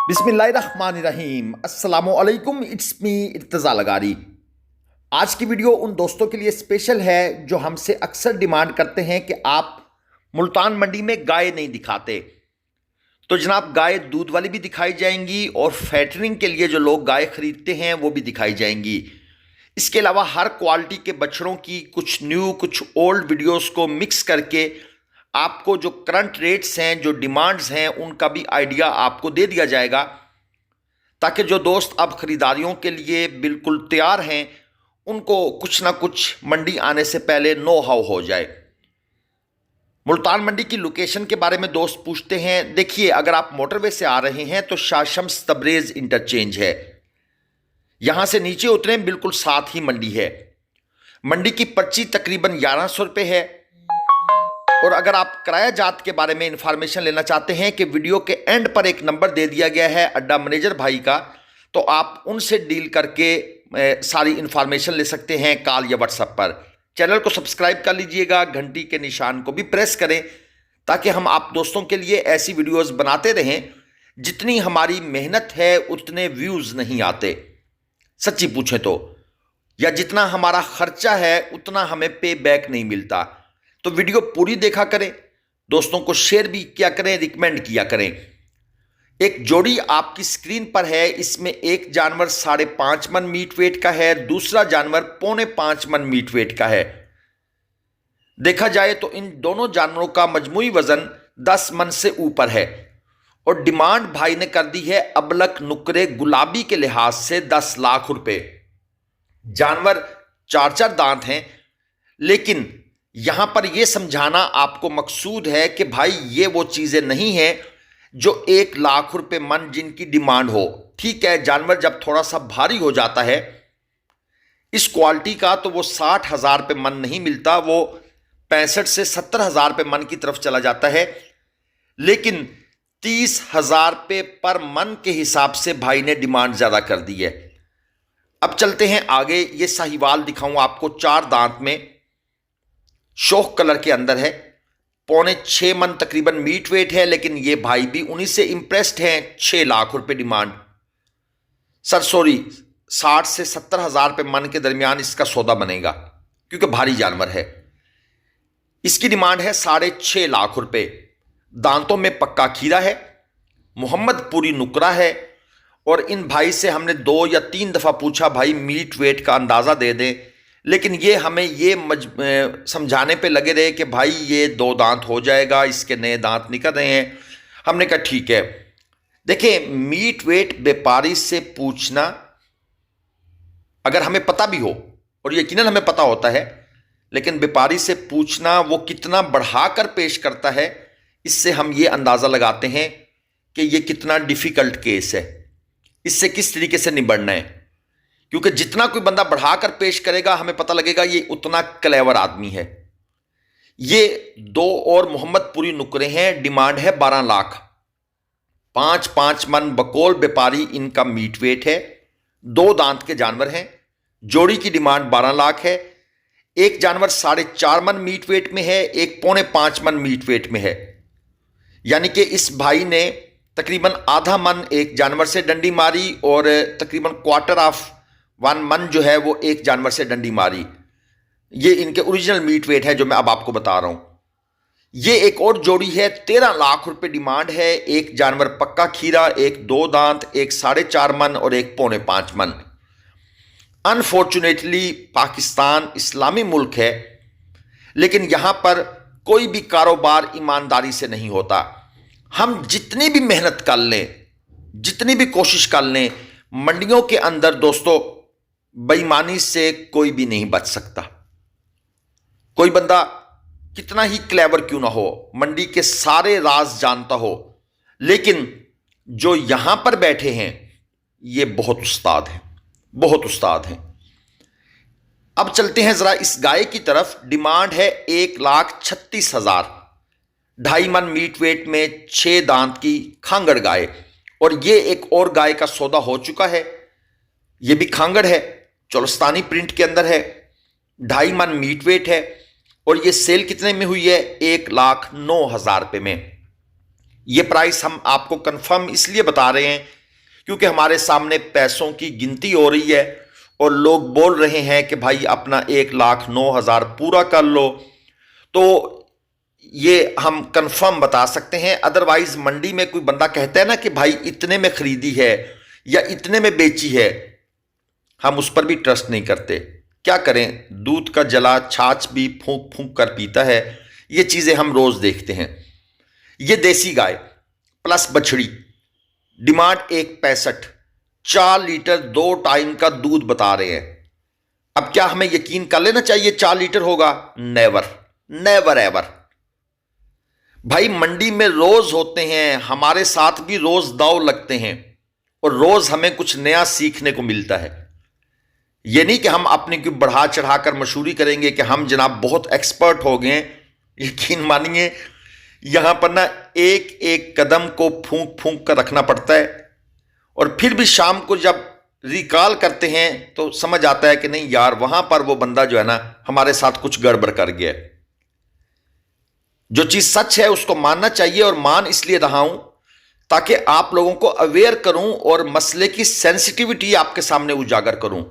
बिस्मिल्लाहिर्रहमानिर्रहीम अस्सलामुअलैकुम। It's me Irtaza Lagari. आज की वीडियो उन दोस्तों के लिए स्पेशल है जो हमसे अक्सर डिमांड करते हैं कि आप मुल्तान मंडी में गाय नहीं दिखाते। तो जनाब, गाय दूध वाली भी दिखाई जाएंगी और फैटरिंग के लिए जो लोग गाय खरीदते हैं वो भी दिखाई जाएंगी। इसके अलावा हर क्वालिटी के बछड़ों की कुछ न्यू कुछ ओल्ड वीडियोस को मिक्स करके आपको जो करंट रेट्स हैं, जो डिमांड्स हैं, उनका भी आइडिया आपको दे दिया जाएगा, ताकि जो दोस्त अब खरीदारियों के लिए बिल्कुल तैयार हैं उनको कुछ ना कुछ मंडी आने से पहले नो हाउ हो जाए। मुल्तान मंडी की लोकेशन के बारे में दोस्त पूछते हैं। देखिए, अगर आप मोटरवे से आ रहे हैं तो शाह शम्स तबरेज़ इंटरचेंज है, यहां से नीचे उतरे बिल्कुल साथ ही मंडी है। मंडी की पर्ची तकरीबन 1100 रुपये है। और अगर आप किराया जात के बारे में इंफॉर्मेशन लेना चाहते हैं कि वीडियो के एंड पर एक नंबर दे दिया गया है अड्डा मैनेजर भाई का, तो आप उनसे डील करके सारी इंफॉर्मेशन ले सकते हैं कॉल या व्हाट्सएप पर। चैनल को सब्सक्राइब कर लीजिएगा, घंटी के निशान को भी प्रेस करें, ताकि हम आप दोस्तों के लिए ऐसी वीडियोस बनाते रहें। जितनी हमारी मेहनत है उतने व्यूज़ नहीं आते, सच्ची पूछें तो, या जितना हमारा खर्चा है उतना हमें पे बैक नहीं मिलता। तो वीडियो पूरी देखा करें, दोस्तों को शेयर भी किया करें, रिकमेंड किया करें। एक जोड़ी आपकी स्क्रीन पर है, इसमें एक जानवर 5.5 मन मीट वेट का है, दूसरा जानवर 4.25 मन मीट वेट का है। देखा जाए तो इन दोनों जानवरों का मजमूई वजन 10 मन से ऊपर है। और डिमांड भाई ने कर दी है अबलक नुकरे गुलाबी के लिहाज से 10 लाख रुपए। जानवर 4 दांत हैं, लेकिन यहां पर यह समझाना आपको मकसूद है कि भाई ये वो चीजें नहीं हैं जो 1 लाख रुपए मन जिनकी डिमांड हो। ठीक है, जानवर जब थोड़ा सा भारी हो जाता है इस क्वालिटी का तो वो 60,000 रुपये मन नहीं मिलता, वो 65 से 70,000 रुपये मन की तरफ चला जाता है। लेकिन 30,000 रुपये पर मन के हिसाब से भाई ने डिमांड ज्यादा कर दी है। अब चलते हैं आगे। ये साहिवाल दिखाऊं आपको, 4 दांत में, शोख कलर के अंदर है, 5.25 मन तकरीबन मीट वेट है। लेकिन ये भाई भी उन्हीं से इंप्रेस्ड हैं। 6 लाख रुपए डिमांड, 60 से 70,000 रुपये मन के दरमियान इसका सौदा बनेगा, क्योंकि भारी जानवर है। इसकी डिमांड है 6.5 लाख रुपए। दांतों में पक्का खीरा है, मोहम्मदपुरी नुकरा है। और इन भाई से हमने 2 या 3 दफ़ा पूछा भाई मीट वेट का अंदाज़ा दे दें, लेकिन ये हमें ये समझाने पे लगे रहे कि भाई ये 2 दांत हो जाएगा, इसके नए दांत निकल रहे हैं। हमने कहा ठीक है। देखिए, मीट वेट व्यापारी से पूछना, अगर हमें पता भी हो, और यकीनन हमें पता होता है, लेकिन व्यापारी से पूछना वो कितना बढ़ाकर पेश करता है, इससे हम ये अंदाज़ा लगाते हैं कि ये कितना डिफ़िकल्ट केस है, इससे किस तरीके से निबड़ना है। क्योंकि जितना कोई बंदा बढ़ाकर पेश करेगा हमें पता लगेगा ये उतना क्लेवर आदमी है। ये 2 और मोहम्मदपुरी नुकरे हैं, डिमांड है 12 लाख। 5.5 मन बकौल व्यापारी इनका मीट वेट है, 2 दांत के जानवर हैं। जोड़ी की डिमांड 12 लाख है। एक जानवर 4.5 मन मीट वेट में है, एक 4.25 मन मीट वेट में है। यानी कि इस भाई ने तकरीबन आधा मन एक जानवर से डंडी मारी और तकरीबन 1/4 मन जो है वो एक जानवर से डंडी मारी। ये इनके ओरिजिनल मीट वेट है जो मैं अब आपको बता रहा हूं। ये एक और जोड़ी है, 13 लाख रुपए डिमांड है। एक जानवर पक्का खीरा, एक 2 दांत, एक 4.5 मन और एक 4.25 मन। अनफॉर्चुनेटली पाकिस्तान इस्लामी मुल्क है, लेकिन यहां पर कोई भी कारोबार ईमानदारी से नहीं होता। हम जितनी भी मेहनत कर लें, जितनी भी कोशिश कर लें, मंडियों के अंदर दोस्तों बेईमानी से कोई भी नहीं बच सकता। कोई बंदा कितना ही क्लेवर क्यों ना हो, मंडी के सारे राज जानता हो, लेकिन जो यहां पर बैठे हैं ये बहुत उस्ताद हैं, बहुत उस्ताद हैं। अब चलते हैं जरा इस गाय की तरफ। डिमांड है 1,36,000, 2.5 मन मीट वेट में, 6 दांत की खांगड़ गाय। और ये एक और गाय का सौदा हो चुका है, ये भी खांगड़ है, चोलस्तानी प्रिंट के अंदर है, 2.5 मन मीट वेट है। और ये सेल कितने में हुई है? 1,09,000 रुपये में। ये प्राइस हम आपको कंफर्म इसलिए बता रहे हैं क्योंकि हमारे सामने पैसों की गिनती हो रही है और लोग बोल रहे हैं कि भाई अपना 1,09,000 पूरा कर लो, तो ये हम कंफर्म बता सकते हैं। अदरवाइज मंडी में कोई बंदा कहता है ना कि भाई इतने में खरीदी है या इतने में बेची है, हम उस पर भी ट्रस्ट नहीं करते। क्या करें, दूध का जला छाछ भी फूंक फूंक कर पीता है, ये चीजें हम रोज देखते हैं। ये देसी गाय प्लस बछड़ी, डिमांड 1,65, 4 लीटर 2 टाइम का दूध बता रहे हैं। अब क्या हमें यकीन कर लेना चाहिए 4 लीटर होगा? Never, never ever. भाई मंडी में रोज होते हैं, हमारे साथ भी रोज दांव लगते हैं और रोज हमें कुछ नया सीखने को मिलता है। यह नहीं कि हम अपने को बढ़ा चढ़ाकर मशहूरी करेंगे कि हम जनाब बहुत एक्सपर्ट हो गए हैं। यकीन मानिए यहां पर ना एक एक कदम को फूंक फूंक कर रखना पड़ता है और फिर भी शाम को जब रिकॉल करते हैं तो समझ आता है कि नहीं यार, वहां पर वो बंदा जो है ना हमारे साथ कुछ गड़बड़ कर गया। जो चीज सच है उसको मानना चाहिए और मान इसलिए रहा हूं ताकि आप लोगों को अवेयर करूं और मसले की सेंसिटिविटी आपके सामने उजागर करूं।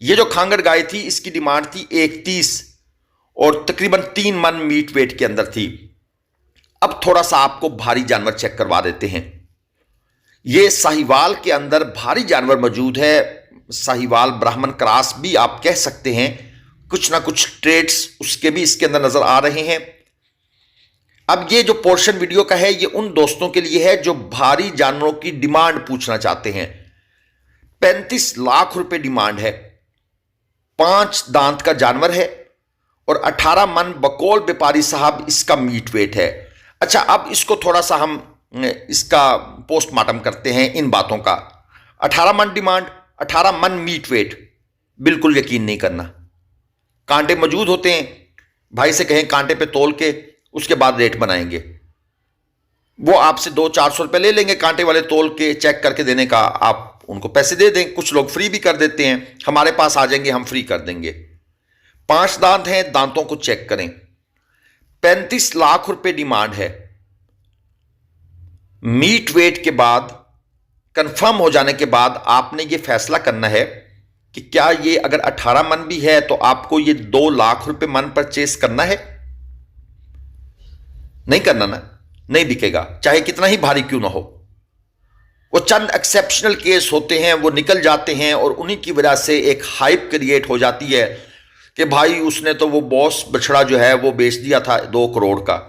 ये जो खांगड़ गाय थी इसकी डिमांड थी 1,30 और तकरीबन 3 मन मीट वेट के अंदर थी। अब थोड़ा सा आपको भारी जानवर चेक करवा देते हैं। ये साहिवाल के अंदर भारी जानवर मौजूद है। साहिवाल ब्राह्मण क्रॉस भी आप कह सकते हैं, कुछ ना कुछ ट्रेड्स उसके भी इसके अंदर नजर आ रहे हैं। अब ये जो पोर्शन वीडियो का है ये उन दोस्तों के लिए है जो भारी जानवरों की डिमांड पूछना चाहते हैं। 35 लाख रुपए डिमांड है। 5 दांत का जानवर है और 18 मन बकौल व्यापारी साहब इसका मीट वेट है। अच्छा, अब इसको थोड़ा सा हम इसका पोस्टमार्टम करते हैं इन बातों का। 18 मन डिमांड, 18 मन मीट वेट, बिल्कुल यकीन नहीं करना। कांटे मौजूद होते हैं, भाई से कहें कांटे पे तोल के उसके बाद रेट बनाएंगे। वो आपसे 200-400 रुपए ले लेंगे कांटे वाले तोल के चेक करके देने का, आप उनको पैसे दे दें। कुछ लोग फ्री भी कर देते हैं, हमारे पास आ जाएंगे हम फ्री कर देंगे। 5 दांत हैं, दांतों को चेक करें। 35 लाख रुपए डिमांड है। मीट वेट के बाद कंफर्म हो जाने के बाद आपने ये फैसला करना है कि क्या ये अगर 18 मन भी है तो आपको ये 2 लाख रुपए मन परचेस करना है। नहीं करना ना, नहीं बिकेगा, चाहे कितना ही भारी क्यों ना हो। वो चंद एक्सेप्शनल केस होते हैं, वो निकल जाते हैं और उन्हीं की वजह से एक हाइप क्रिएट हो जाती है कि भाई उसने तो वो बॉस बछड़ा जो है वो बेच दिया था 2 करोड़ का।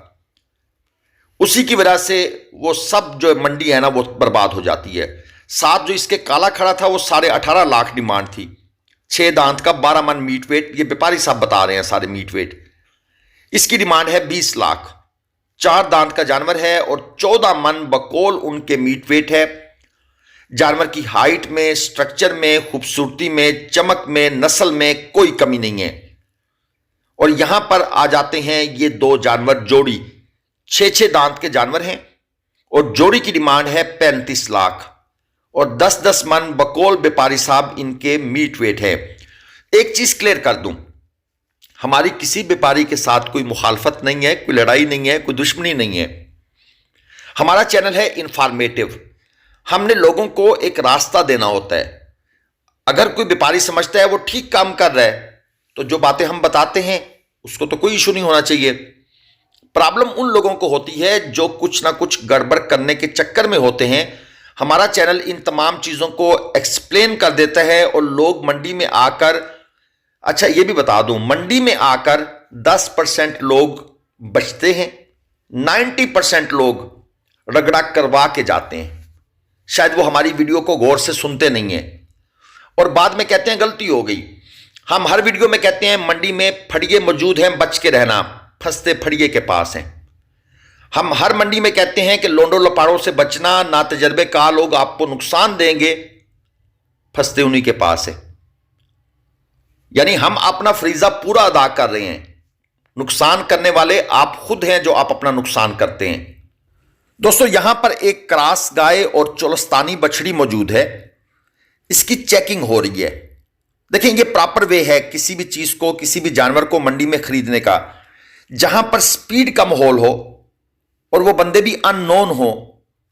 उसी की वजह से वो सब जो मंडी है ना वो बर्बाद हो जाती है। साथ जो इसके काला खड़ा था वो 18.5 लाख डिमांड थी। 6 दांत का 12 मन मीट वेट, ये व्यापारी साहब बता रहे हैं सारे मीट वेट। इसकी डिमांड है 20 लाख। 4 दांत का जानवर है और 14 मन बकौल उनके मीट वेट है। जानवर की हाइट में, स्ट्रक्चर में, खूबसूरती में, चमक में, नस्ल में कोई कमी नहीं है। और यहां पर आ जाते हैं ये 2 जानवर जोड़ी, 6 दांत के जानवर हैं और जोड़ी की डिमांड है 35 लाख और 10-10 मन बकौल व्यापारी साहब इनके मीट वेट है। एक चीज क्लियर कर दूं, हमारी किसी व्यापारी के साथ कोई मुखालफत नहीं है, कोई लड़ाई नहीं है, कोई दुश्मनी नहीं है। हमारा चैनल है इंफॉर्मेटिव। हमने लोगों को एक रास्ता देना होता है। अगर कोई व्यापारी समझता है वो ठीक काम कर रहा है तो जो बातें हम बताते हैं उसको तो कोई इशू नहीं होना चाहिए। प्रॉब्लम उन लोगों को होती है जो कुछ ना कुछ गड़बड़ करने के चक्कर में होते हैं। हमारा चैनल इन तमाम चीजों को एक्सप्लेन कर देता है और लोग मंडी में आकर, अच्छा ये भी बता दूं, मंडी में आकर 10% लोग बचते हैं, 90% लोग रगड़ा करवा के जाते हैं। शायद वो हमारी वीडियो को गौर से सुनते नहीं हैं और बाद में कहते हैं गलती हो गई। हम हर वीडियो में कहते हैं मंडी में फड़िए मौजूद हैं, बच के रहना, फंसते फड़िए के पास हैं। हम हर मंडी में कहते हैं कि लोंडो लपाड़ों से बचना, ना तजर्बेकार लोग आपको नुकसान देंगे, फंसते उन्हीं के पास है। यानी हम अपना फरीजा पूरा अदा कर रहे हैं। नुकसान करने वाले आप खुद हैं जो आप अपना नुकसान करते हैं। दोस्तों यहां पर एक क्रॉस गाय और चोलस्तानी बछड़ी मौजूद है, इसकी चेकिंग हो रही है। देखिए ये प्रॉपर वे है किसी भी चीज को, किसी भी जानवर को मंडी में खरीदने का। जहां पर स्पीड का माहौल हो और वो बंदे भी अननोन हो,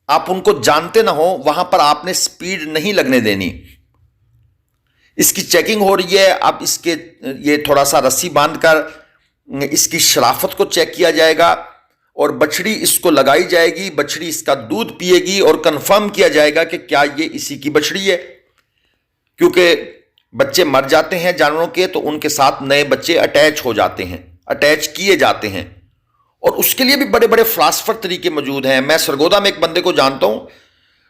आप उनको जानते ना हो, वहां पर आपने स्पीड नहीं लगने देनी। इसकी चेकिंग हो रही है। अब इसके ये थोड़ा सा रस्सी बांधकर इसकी शराफत को चेक किया जाएगा और बछड़ी इसको लगाई जाएगी। बछड़ी इसका दूध पिएगी और कंफर्म किया जाएगा कि क्या ये इसी की बछड़ी है, क्योंकि बच्चे मर जाते हैं जानवरों के तो उनके साथ नए बच्चे अटैच हो जाते हैं, अटैच किए जाते हैं, और उसके लिए भी बड़े बड़े फिलासफर तरीके मौजूद हैं। मैं सरगोदा में एक बंदे को जानता हूं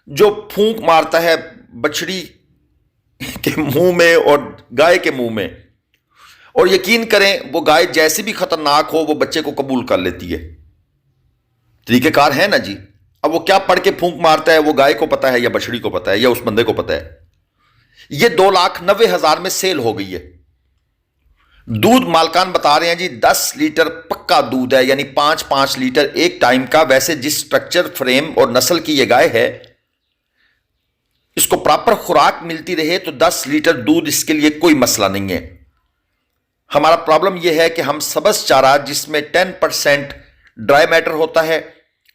जो फूंक मारता है बछड़ी के मुंह में और गाय के मुंह में, और यकीन करें वो गाय जैसी भी खतरनाक हो वो बच्चे को कबूल कर लेती है। तरीकेकार है ना जी। अब वो क्या पढ़ के फूंक मारता है, वो गाय को पता है या बछड़ी को पता है या उस बंदे को पता है। ये 2,90,000 में सेल हो गई है। दूध मालकान बता रहे हैं जी 10 लीटर पक्का दूध है, यानी 5-5 लीटर एक टाइम का। वैसे जिस स्ट्रक्चर, फ्रेम और नस्ल की यह गाय है, इसको प्रॉपर खुराक मिलती रहे तो 10 लीटर दूध इसके लिए कोई मसला नहीं है। हमारा प्रॉब्लम यह है कि हम सब्ज चारा जिसमें 10% ड्राई मैटर होता है,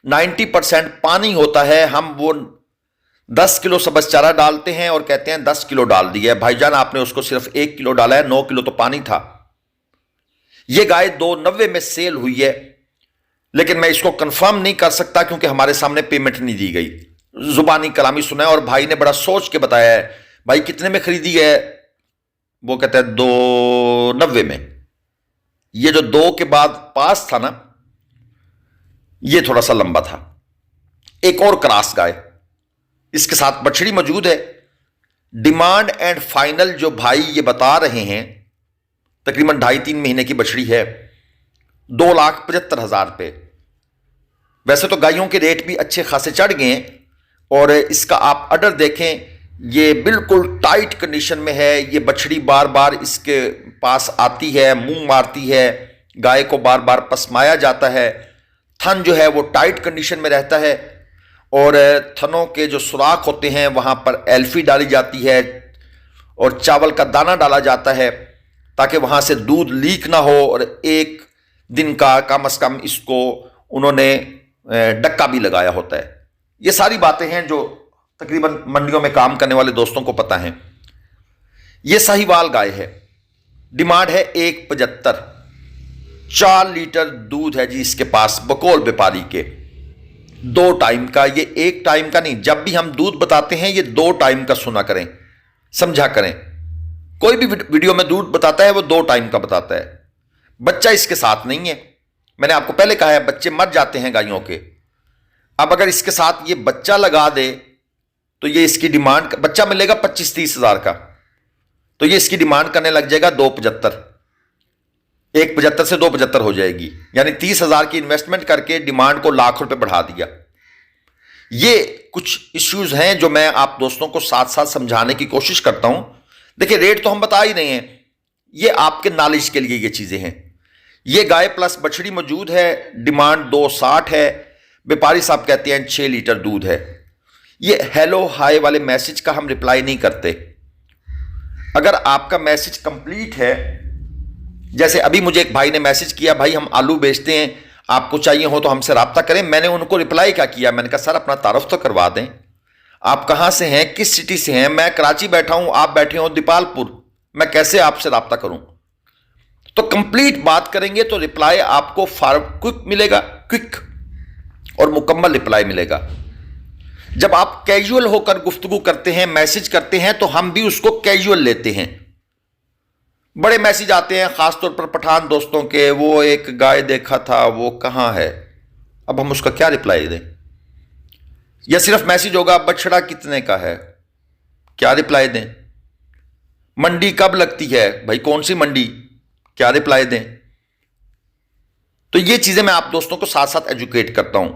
90% पानी होता है, हम वो 10 किलो सब्ज चारा डालते हैं और कहते हैं 10 किलो डाल दिया है। भाईजान आपने उसको सिर्फ 1 किलो डाला है, 9 किलो तो पानी था। यह गाय 290 में सेल हुई है, लेकिन मैं इसको कंफर्म नहीं कर सकता क्योंकि हमारे सामने पेमेंट नहीं दी गई। जुबानी कलामी सुना है और भाई ने बड़ा सोच के बताया है। भाई कितने में खरीदी है? वो कहता है 290 में। ये जो 2 के बाद पास था ना, ये थोड़ा सा लंबा था। एक और क्रॉस गाय इसके साथ बछड़ी मौजूद है। डिमांड एंड फाइनल जो भाई ये बता रहे हैं, तकरीबन 2.5-3 महीने की बछड़ी है, 2,75,000 रुपये। वैसे तो गायों के रेट भी अच्छे खासे चढ़ गए हैं, और इसका आप अडर देखें, ये बिल्कुल टाइट कंडीशन में है। ये बछड़ी बार बार इसके पास आती है, मुंह मारती है, गाय को बार बार पसमाया जाता है। थन जो है वो टाइट कंडीशन में रहता है, और थनों के जो सुराख होते हैं वहां पर एल्फी डाली जाती है और चावल का दाना डाला जाता है ताकि वहां से दूध लीक ना हो। और एक दिन का कम से कम इसको उन्होंने डक्का भी लगाया होता है। ये सारी बातें हैं जो तकरीबन मंडियों में काम करने वाले दोस्तों को पता है। ये साहिवाल गाय है, डिमांड है 1,75। 4 लीटर दूध है जी इसके पास, बकौल व्यापारी के। 2 टाइम का, ये 1 टाइम का नहीं। जब भी हम दूध बताते हैं ये 2 टाइम का सुना करें, समझा करें। कोई भी वीडियो में दूध बताता है वो 2 टाइम का बताता है। बच्चा इसके साथ नहीं है। मैंने आपको पहले कहा है बच्चे मर जाते हैं गायों के। अब अगर इसके साथ ये बच्चा लगा दे तो ये इसकी डिमांड, बच्चा मिलेगा 25-30 हजार का, तो ये इसकी डिमांड करने लग जाएगा 2,75। 1,75 से 2,75 हो जाएगी, यानी 30,000 की इन्वेस्टमेंट करके डिमांड को लाख रुपए बढ़ा दिया। ये कुछ इश्यूज हैं जो मैं आप दोस्तों को साथ साथ समझाने की कोशिश करता हूं। देखिए रेट तो हम बता ही रहे हैं, ये आपके नॉलेज के लिए ये चीजें हैं। ये गाय प्लस बछड़ी मौजूद है, डिमांड 2,60 है। व्यापारी साहब कहते हैं 6 लीटर दूध है। ये हेलो हाय वाले मैसेज का हम रिप्लाई नहीं करते। अगर आपका मैसेज कंप्लीट है, जैसे अभी मुझे एक भाई ने मैसेज किया, भाई हम आलू बेचते हैं, आपको चाहिए हो तो हमसे रब्ता करें। मैंने उनको रिप्लाई क्या किया, मैंने कहा सर अपना तारुफ तो करवा दें, आप कहां से हैं, किस सिटी से हैं। मैं कराची बैठा हूं, आप बैठे हो दीपालपुर, मैं कैसे आपसे रब्ता करूं। तो कंप्लीट बात करेंगे तो रिप्लाई आपको क्विक मिलेगा, क्विक और मुकम्मल रिप्लाई मिलेगा। जब आप कैजुअल होकर गुफ्तगू करते हैं, मैसेज करते हैं, तो हम भी उसको कैजुअल लेते हैं। बड़े मैसेज आते हैं खासतौर पर पठान दोस्तों के, वो एक गाय देखा था, वो कहां है। अब हम उसका क्या रिप्लाई दें? या सिर्फ मैसेज होगा बछड़ा कितने का है, क्या रिप्लाई दें? मंडी कब लगती है, भाई कौन सी मंडी, क्या रिप्लाई दें? तो ये चीजें मैं आप दोस्तों को साथ साथ एजुकेट करता हूं।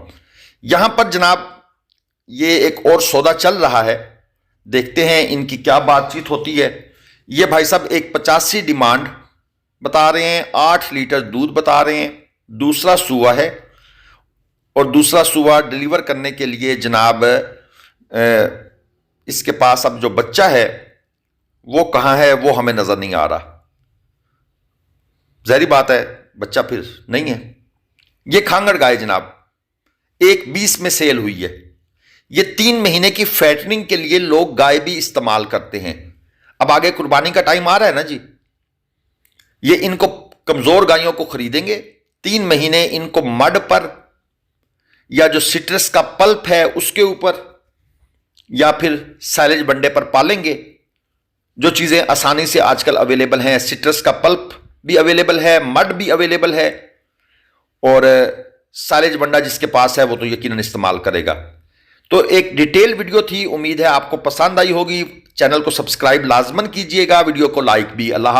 यहां पर जनाब ये एक और सौदा चल रहा है, देखते हैं इनकी क्या बातचीत होती है। ये भाई साहब 1,85 डिमांड बता रहे हैं, 8 लीटर दूध बता रहे हैं, दूसरा सुआ है। और दूसरा सुआ डिलीवर करने के लिए जनाब इसके पास अब जो बच्चा है वो कहां है, वो हमें नजर नहीं आ रहा। जाहिर बात है बच्चा फिर नहीं है। ये खांगड़ गाय जनाब एक 20 में सेल हुई है। ये 3 महीने की फैटनिंग के लिए लोग गाय भी इस्तेमाल करते हैं। अब आगे कुर्बानी का टाइम आ रहा है ना जी, ये इनको कमजोर गायों को खरीदेंगे, 3 महीने इनको मड पर या जो सिट्रस का पल्प है उसके ऊपर या फिर साइलेज बंडे पर पालेंगे। जो चीजें आसानी से आजकल अवेलेबल हैं, सिट्रस का पल्प भी अवेलेबल है, मड भी अवेलेबल है, और साइलेज बंडा जिसके पास है वो तो यकीनन इस्तेमाल करेगा। तो एक डिटेल वीडियो थी, उम्मीद है आपको पसंद आई होगी। चैनल को सब्सक्राइब लाजमन कीजिएगा, वीडियो को लाइक भी। अल्लाह हाफ़िज़।